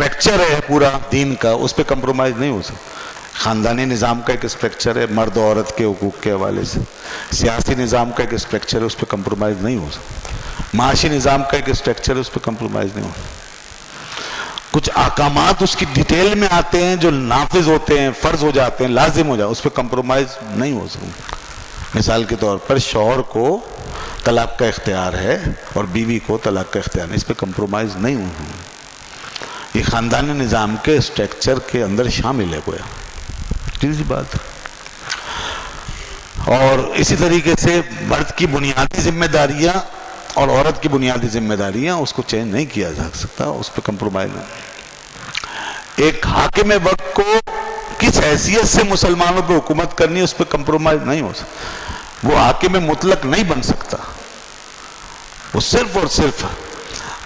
Structure ہے پورا دین کا، اس پہ کمپرومائز نہیں ہو سکتا. خاندانی نظام کا ایک اسٹرکچر ہے مرد و عورت کے حقوق کے حوالے سے، سیاسی نظام کا ایک اسٹرکچر ہے، اس پہ کمپرومائز نہیں ہو سکتا. معاشی نظام کا ایک اسٹرکچر ہے، اس پہ کمپرومائز نہیں ہو سکتا. کچھ احکامات اس کی ڈیٹیل میں آتے ہیں جو نافذ ہوتے ہیں، فرض ہو جاتے ہیں، لازم ہو جاتے ہیں، اس پہ کمپرومائز نہیں ہو سکتا. مثال کے طور پر شوہر کو طلاق کا اختیار ہے اور بیوی کو طلاق کا اختیار ہے، اس پہ کمپرومائز نہیں ہو سکتا. یہ خاندانی نظام کے اسٹرکچر کے اندر شامل ہے گویا. ٹھیک بات. اور اسی طریقے سے مرد کی بنیادی ذمہ داریاں اور عورت کی بنیادی ذمہ داریاں اس کو چینج نہیں کیا جا سکتا، اس پہ کمپرومائز نہیں. ایک حاکم وقت کو کس حیثیت سے مسلمانوں پہ حکومت کرنی ہے، اس پہ کمپرومائز نہیں ہو سکتا. وہ حاکم مطلق نہیں بن سکتا، وہ صرف اور صرف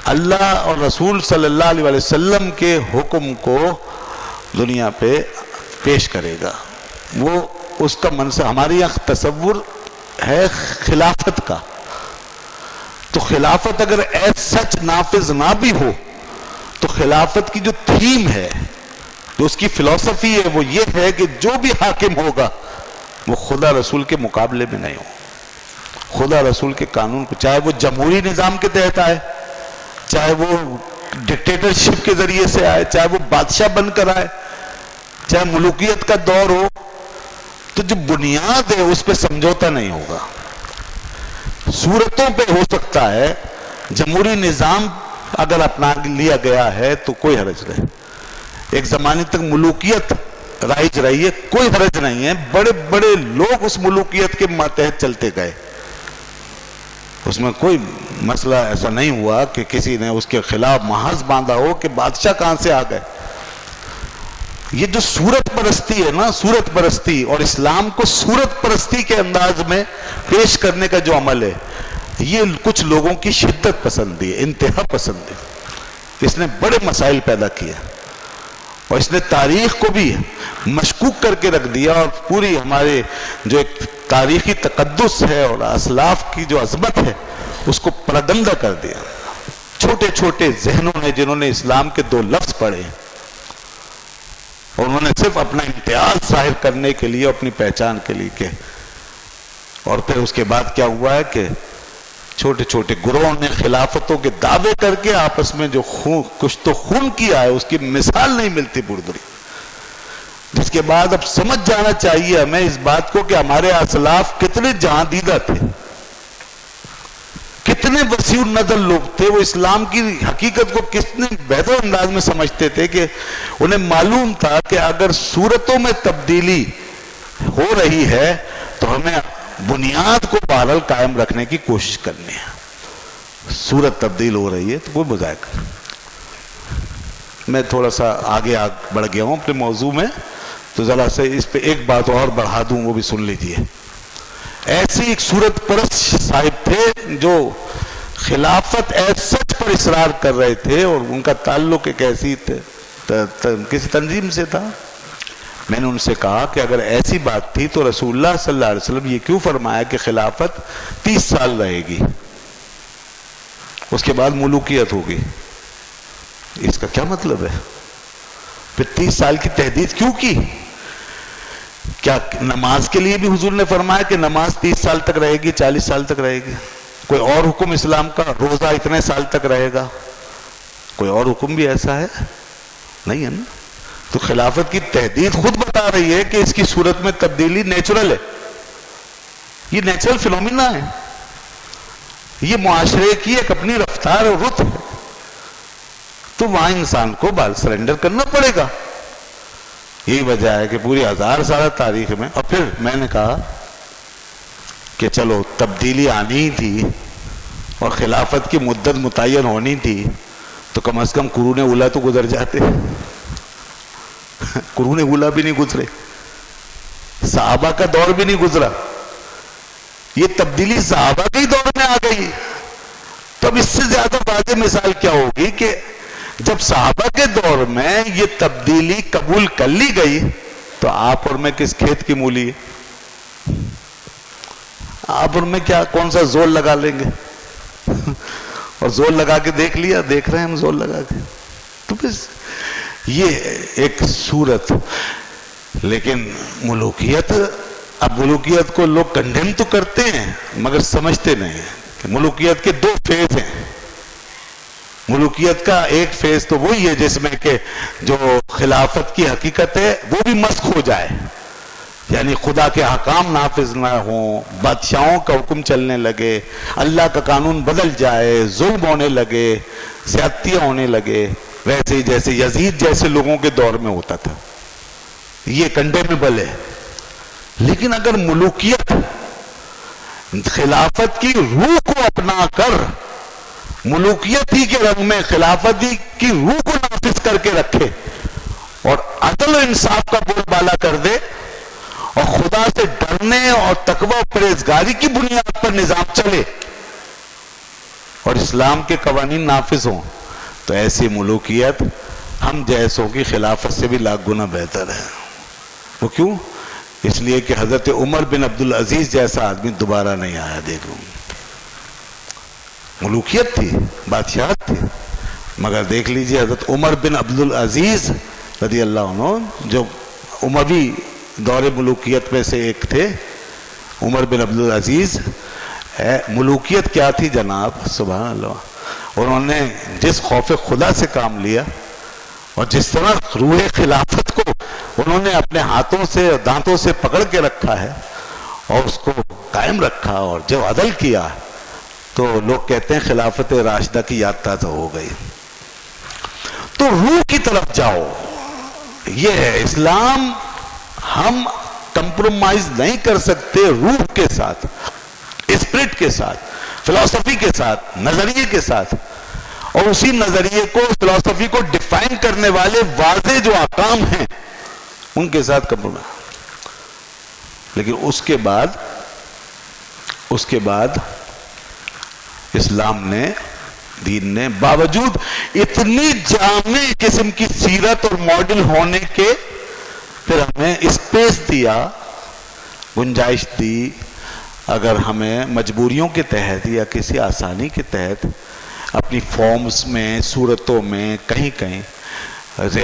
اللہ اور رسول صلی اللہ علیہ وسلم کے حکم کو دنیا پہ پیش کرے گا. وہ اس کا منصب، ہمارے یہاں تصور ہے خلافت کا، تو خلافت اگر سچ نافذ نہ بھی ہو تو خلافت کی جو تھیم ہے، جو اس کی فلسفی ہے، وہ یہ ہے کہ جو بھی حاکم ہوگا وہ خدا رسول کے مقابلے میں نہیں ہو. خدا رسول کے قانون کو، چاہے وہ جمہوری نظام کے تحت آئے، چاہے وہ ڈکٹیٹرشپ کے ذریعے سے آئے، چاہے وہ بادشاہ بن کر آئے، چاہے ملوکیت کا دور ہو، تو جو بنیاد ہے اس پہ سمجھوتا نہیں ہوگا. صورتوں پہ ہو سکتا ہے، جمہوری نظام اگر اپنا لیا گیا ہے تو کوئی حرج نہیں. ایک زمانے تک ملوکیت رائج رہی ہے، کوئی حرج نہیں ہے. بڑے بڑے لوگ اس ملوکیت کے ماتحت چلتے گئے، اس میں کوئی مسئلہ ایسا نہیں ہوا کہ کسی نے اس کے خلاف محاذ باندھا ہو کہ بادشاہ کہاں سے آ گئے. یہ جو صورت پرستی ہے نا، صورت پرستی، اور اسلام کو صورت پرستی کے انداز میں پیش کرنے کا جو عمل ہے، یہ کچھ لوگوں کی شدت پسندی ہے، انتہا پسند ہے. اس نے بڑے مسائل پیدا کیے اور اس نے تاریخ کو بھی مشکوک کر کے رکھ دیا، اور پوری ہمارے جو ایک تاریخی تقدس ہے اور اسلاف کی جو عظمت ہے اس کو پرگندہ کر دیا. چھوٹے چھوٹے ذہنوں نے جنہوں نے اسلام کے 2 لفظ پڑھے اور انہوں نے صرف اپنا امتیاز ظاہر کرنے کے لیے، اپنی پہچان کے لیے کہ، اور پھر اس کے بعد کیا ہوا ہے کہ چھوٹے چھوٹے گروہوں نے خلافتوں کے دعوے کر کے آپس میں جو کچھ تو خون کیا ہے، اس کی مثال نہیں ملتی بردری. جس کے بعد اب سمجھ جانا چاہیے ہمیں اس بات کو کہ ہمارے اسلاف کتنے جہاں دیدہ تھے، کتنے وسیع النظر لوگ تھے. وہ اسلام کی حقیقت کو کتنے بہتر انداز میں سمجھتے تھے کہ انہیں معلوم تھا کہ اگر صورتوں میں تبدیلی ہو رہی ہے تو ہمیں بنیاد کو بہرحال قائم رکھنے کی کوشش کرنی ہے. صورت تبدیل ہو رہی ہے تو کوئی مذائقہ. میں تھوڑا سا آگے بڑھ گیا ہوں اپنے موضوع میں، تو ذرا سے اس پہ ایک بات اور بڑھا دوں، وہ بھی سن لیجیے. ایسی ایک صورت پرست صاحب تھے جو خلافت ایز سچ پر اصرار کر رہے تھے، اور ان کا تعلق ایک ایسی کسی تنظیم سے تھا. میں نے ان سے کہا کہ اگر ایسی بات تھی تو رسول اللہ صلی اللہ علیہ وسلم یہ کیوں فرمایا کہ خلافت 30 سال رہے گی، اس کے بعد ملوکیت ہوگی؟ اس کا کیا مطلب ہے؟ پھر 30 سال کی تحدید کیوں کی؟ کیا نماز کے لیے بھی حضور نے فرمایا کہ نماز 30 سال تک رہے گی، 40 سال تک رہے گی؟ کوئی اور حکم اسلام کا روزہ اتنے سال تک رہے گا؟ کوئی اور حکم بھی ایسا ہے؟ نہیں ہے نا. تو خلافت کی تحدید خود بتا رہی ہے کہ اس کی صورت میں تبدیلی نیچرل ہے، یہ نیچرل فینومینا ہے، یہ معاشرے کی ایک اپنی رفتار اور رت ہے. تو وہاں انسان کو سرنڈر کرنا پڑے گا. یہی وجہ ہے کہ پوری 1000 سال تاریخ میں. اور پھر میں نے کہا کہ چلو تبدیلی آنی ہی تھی اور خلافت کی مدت متعین ہونی تھی، تو کم از کم قرون اولیٰ تو گزر جاتے. قرون اولیٰ بھی نہیں گزرے، صحابہ کا دور بھی نہیں گزرا. یہ تبدیلی صحابہ کے دور میں آ گئی. تو اب اس سے زیادہ واضح مثال کیا ہوگی کہ جب صحابہ کے دور میں یہ تبدیلی قبول کر لی گئی تو آپ اور میں کس کھیت کی مولی ہے؟ آپ اور میں کیا کون سا زور لگا لیں گے؟ اور زور لگا کے دیکھ لیا، دیکھ رہے ہیں ہم زور لگا کے. تو بس یہ ایک صورت. لیکن ملوکیت، اب ملوکیت کو لوگ کنڈیم تو کرتے ہیں مگر سمجھتے نہیں ہیں کہ ملوکیت کے دو فیز ہیں. ملوکیت کا ایک فیز تو وہی ہے جس میں کہ جو خلافت کی حقیقت ہے وہ بھی مسخ ہو جائے، یعنی خدا کے احکام نافذ نہ ہوں، بادشاہوں کا حکم چلنے لگے، اللہ کا قانون بدل جائے، ظلم ہونے لگے، زیادتیاں ہونے لگے، ویسے ہی جیسے یزید جیسے لوگوں کے دور میں ہوتا تھا. یہ کنڈیمیبل ہے. لیکن اگر ملوکیت خلافت کی روح کو اپنا کر، ملوکیت ہی کے رنگ میں خلافت ہی کی روح کو نافذ کر کے رکھے اور عدل و انصاف کا بول بالا کر دے اور خدا سے ڈرنے اور تقوی و پرہیزگاری کی بنیاد پر نظام چلے اور اسلام کے قوانین نافذ ہوں، تو ایسی ملوکیت ہم جیسوں کی خلافت سے بھی لاکھ گنا بہتر ہے. وہ کیوں؟ اس لیے کہ حضرت عمر بن عبدالعزیز جیسا آدمی دوبارہ نہیں آیا. دیکھو ملوکیت تھی، بادشاہت تھی، مگر دیکھ لیجئے حضرت عمر بن عبدالعزیز رضی اللہ عنہ جو اموی دور ملوکیت میں سے ایک تھے، عمر بن عبدالعزیز. ملوکیت کیا تھی جناب؟ سبحان اللہ. انہوں نے جس خوف خدا سے کام لیا اور جس طرح روح خلافت کو انہوں نے اپنے ہاتھوں سے دانتوں سے پکڑ کے رکھا ہے اور اس کو قائم رکھا اور جو عدل کیا، تو لوگ کہتے ہیں خلافت راشدہ کی یاد تازہ ہو گئی. تو روح کی طرف جاؤ، یہ ہے اسلام. ہم کمپرومائز نہیں کر سکتے روح کے ساتھ، اسپرٹ کے ساتھ، فلسفی کے ساتھ، نظریے کے ساتھ، اور اسی نظریے کو، فلسفی کو ڈیفائن کرنے والے واضح جو احکام ہیں ان کے ساتھ کمپرومائز. لیکن اس کے بعد اسلام نے، دین نے باوجود اتنی جامع قسم کی سیرت اور ماڈل ہونے کے پھر ہمیں اسپیس دیا، گنجائش دی. اگر ہمیں مجبوریوں کے تحت یا کسی آسانی کے تحت اپنی فارمز میں، صورتوں میں کہیں